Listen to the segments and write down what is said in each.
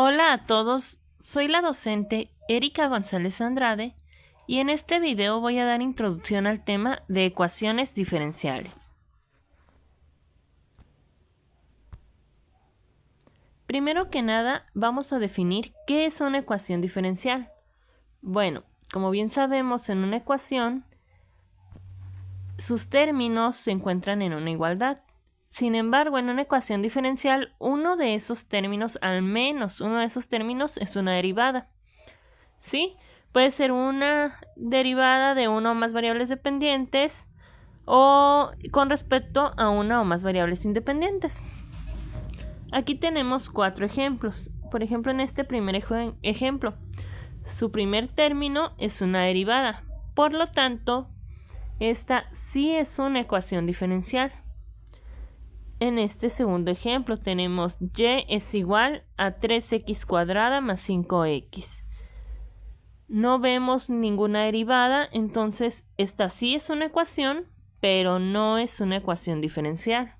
Hola a todos, soy la docente Erika González Andrade y en este video voy a dar introducción al tema de ecuaciones diferenciales. Primero que nada, vamos a definir qué es una ecuación diferencial. Bueno, como bien sabemos, en una ecuación, sus términos se encuentran en una igualdad. Sin embargo, en una ecuación diferencial, uno de esos términos, al menos uno de esos términos, es una derivada. ¿Sí? Puede ser una derivada de una o más variables dependientes o con respecto a una o más variables independientes. Aquí tenemos 4 ejemplos. Por ejemplo, en este primer ejemplo, su primer término es una derivada. Por lo tanto, esta sí es una ecuación diferencial. En este segundo ejemplo tenemos y es igual a 3x cuadrada más 5x. No vemos ninguna derivada, entonces esta sí es una ecuación, pero no es una ecuación diferencial.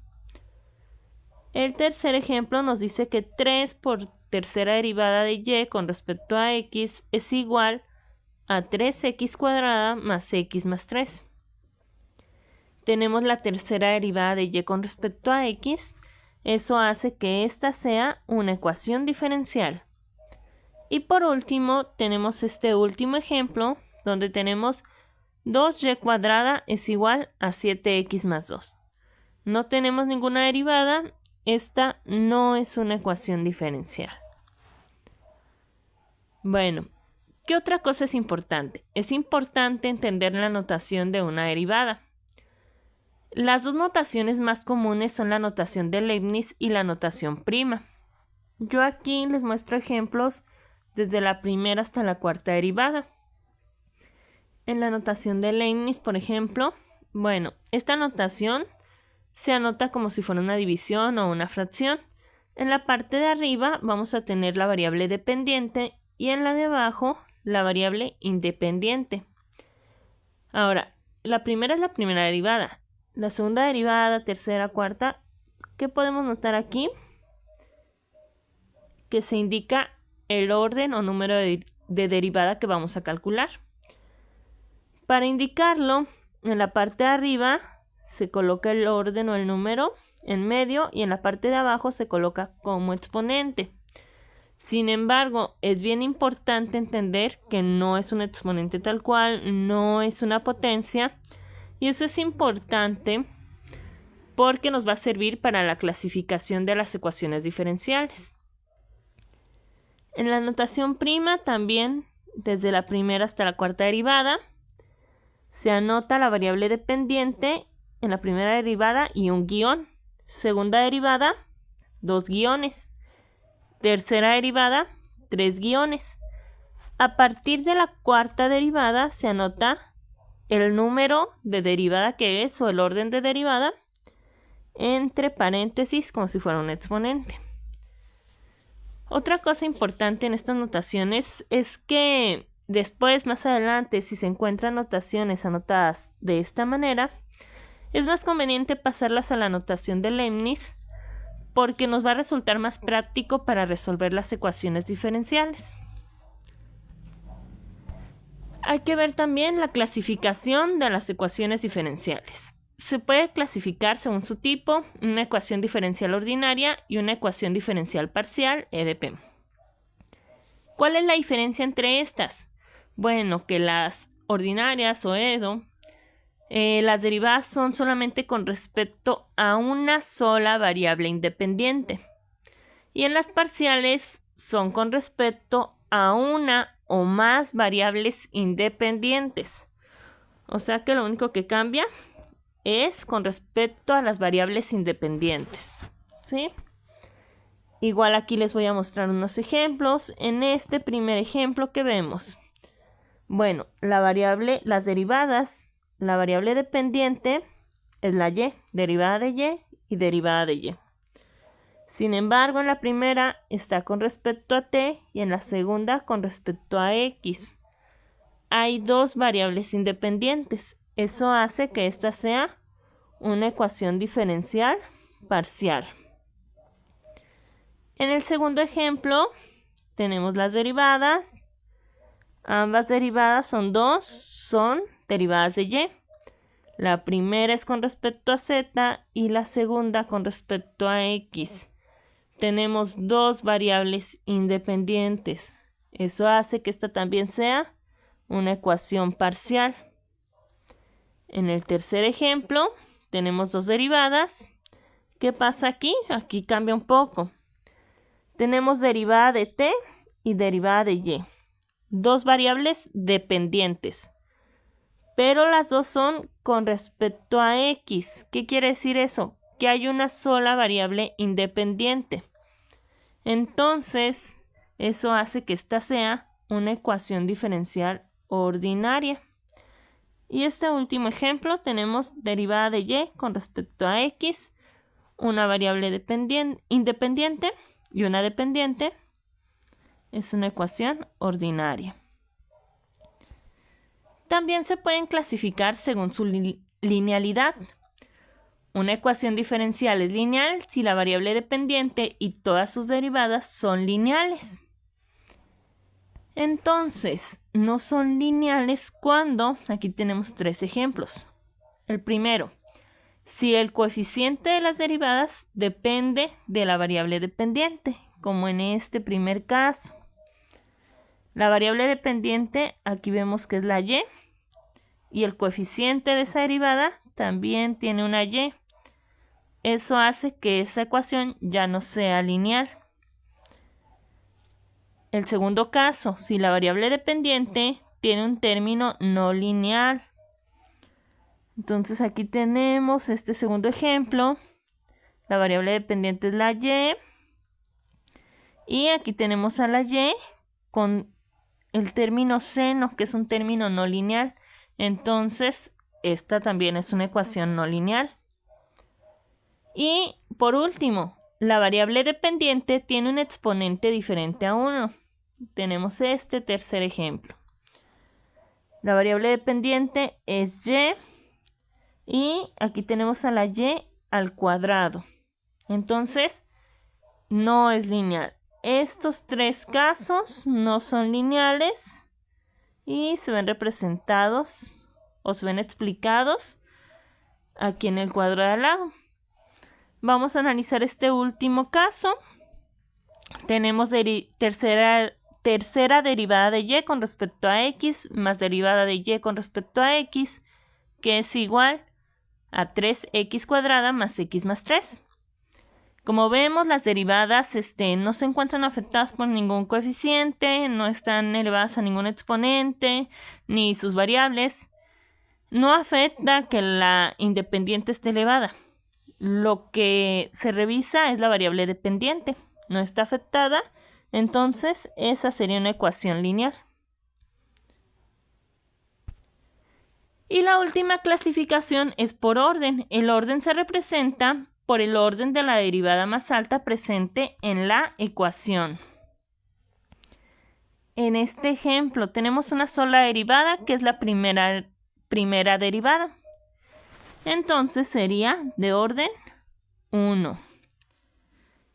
El tercer ejemplo nos dice que 3 por tercera derivada de y con respecto a x es igual a 3x cuadrada más x más 3. Tenemos la tercera derivada de y con respecto a x. Eso hace que esta sea una ecuación diferencial. Y por último, tenemos este último ejemplo, donde tenemos 2y cuadrada es igual a 7x más 2. No tenemos ninguna derivada. Esta no es una ecuación diferencial. Bueno, ¿qué otra cosa es importante? Es importante entender la notación de una derivada. Las dos notaciones más comunes son la notación de Leibniz y la notación prima. Yo aquí les muestro ejemplos desde la primera hasta la cuarta derivada. En la notación de Leibniz, por ejemplo, esta notación se anota como si fuera una división o una fracción. En la parte de arriba vamos a tener la variable dependiente y en la de abajo la variable independiente. Ahora, la primera es la primera derivada. La segunda derivada, tercera, cuarta, ¿qué podemos notar aquí? Que se indica el orden o número de derivada que vamos a calcular. Para indicarlo, en la parte de arriba se coloca el orden o el número en medio y en la parte de abajo se coloca como exponente. Sin embargo, es bien importante entender que no es un exponente tal cual, no es una potencia. Y eso es importante porque nos va a servir para la clasificación de las ecuaciones diferenciales. En la notación prima también, desde la primera hasta la cuarta derivada, se anota la variable dependiente en la primera derivada y un guión. Segunda derivada, 2 guiones. Tercera derivada, 3 guiones. A partir de la cuarta derivada se anota el número de derivada que es o el orden de derivada entre paréntesis como si fuera un exponente. Otra cosa importante en estas notaciones es que después, más adelante, si se encuentran notaciones anotadas de esta manera, es más conveniente pasarlas a la notación de Leibniz porque nos va a resultar más práctico para resolver las ecuaciones diferenciales. Hay que ver también la clasificación de las ecuaciones diferenciales. Se puede clasificar según su tipo, una ecuación diferencial ordinaria y una ecuación diferencial parcial, EDP. ¿Cuál es la diferencia entre estas? Bueno, que las ordinarias o EDO, las derivadas son solamente con respecto a una sola variable independiente. Y en las parciales son con respecto a una o más variables independientes. O sea que lo único que cambia es con respecto a las variables independientes. ¿Sí? Igual aquí les voy a mostrar unos ejemplos. En este primer ejemplo que vemos, las derivadas, la variable dependiente es la y, derivada de y derivada de y. Sin embargo, en la primera está con respecto a t y en la segunda con respecto a x. Hay 2 variables independientes. Eso hace que esta sea una ecuación diferencial parcial. En el segundo ejemplo, tenemos las derivadas. Ambas derivadas son derivadas de y. La primera es con respecto a z y la segunda con respecto a x. Tenemos dos variables independientes. Eso hace que esta también sea una ecuación parcial. En el tercer ejemplo tenemos dos derivadas. ¿Qué pasa aquí? Aquí cambia un poco. Tenemos derivada de t y derivada de y. Dos variables dependientes. Pero las dos son con respecto a x. ¿Qué quiere decir eso? Que hay una sola variable independiente. Entonces, eso hace que esta sea una ecuación diferencial ordinaria. Y este último ejemplo tenemos derivada de y con respecto a x, una variable independiente y una dependiente. Es una ecuación ordinaria. También se pueden clasificar según su linealidad. Una ecuación diferencial es lineal si la variable dependiente y todas sus derivadas son lineales. Entonces, no son lineales cuando, aquí tenemos tres ejemplos. El primero, si el coeficiente de las derivadas depende de la variable dependiente, como en este primer caso. La variable dependiente, aquí vemos que es la y, y el coeficiente de esa derivada también tiene una y. Eso hace que esa ecuación ya no sea lineal. El segundo caso, si la variable dependiente tiene un término no lineal. Entonces aquí tenemos este segundo ejemplo. La variable dependiente es la y. Y aquí tenemos a la y con el término seno, que es un término no lineal. Entonces, esta también es una ecuación no lineal. Y por último, la variable dependiente tiene un exponente diferente a 1. Tenemos este tercer ejemplo. La variable dependiente es y aquí tenemos a la y al cuadrado. Entonces, no es lineal. Estos tres casos no son lineales y se ven representados o se ven explicados aquí en el cuadro de al lado. Vamos a analizar este último caso. Tenemos tercera derivada de y con respecto a x más derivada de y con respecto a x, que es igual a 3x cuadrada más x más 3. Como vemos, las derivadas no se encuentran afectadas por ningún coeficiente, no están elevadas a ningún exponente, ni sus variables. No afecta que la independiente esté elevada. Lo que se revisa es la variable dependiente. No está afectada, entonces esa sería una ecuación lineal. Y la última clasificación es por orden. El orden se representa por el orden de la derivada más alta presente en la ecuación. En este ejemplo tenemos una sola derivada, que es la primera derivada. Entonces sería de orden 1.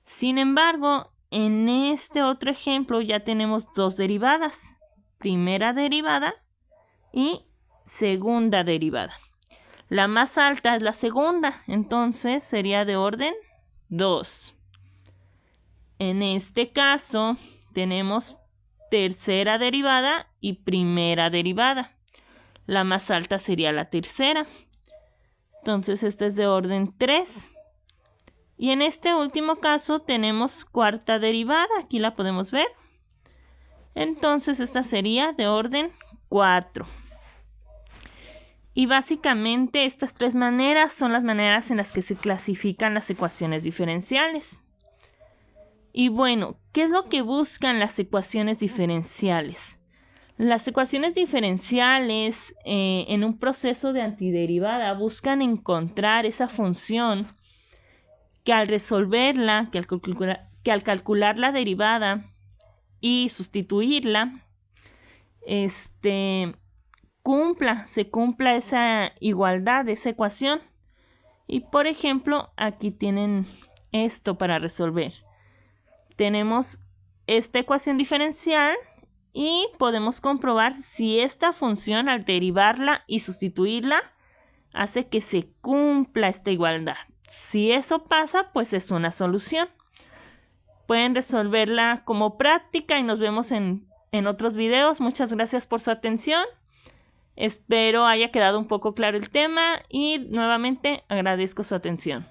Sin embargo, en este otro ejemplo ya tenemos dos derivadas. Primera derivada y segunda derivada. La más alta es la segunda, entonces sería de orden 2. En este caso tenemos tercera derivada y primera derivada. La más alta sería la tercera. Entonces esta es de orden 3. Y en este último caso tenemos cuarta derivada. Aquí la podemos ver. Entonces esta sería de orden 4. Y básicamente estas tres maneras son las maneras en las que se clasifican las ecuaciones diferenciales. Y bueno, ¿qué es lo que buscan las ecuaciones diferenciales? Las ecuaciones diferenciales en un proceso de antiderivada buscan encontrar esa función que al resolverla, que al calcular la derivada y sustituirla, se cumpla esa igualdad de esa ecuación. Y por ejemplo, aquí tienen esto para resolver. Tenemos esta ecuación diferencial y podemos comprobar si esta función al derivarla y sustituirla hace que se cumpla esta igualdad. Si eso pasa, pues es una solución. Pueden resolverla como práctica y nos vemos en otros videos. Muchas gracias por su atención. Espero haya quedado un poco claro el tema y nuevamente agradezco su atención.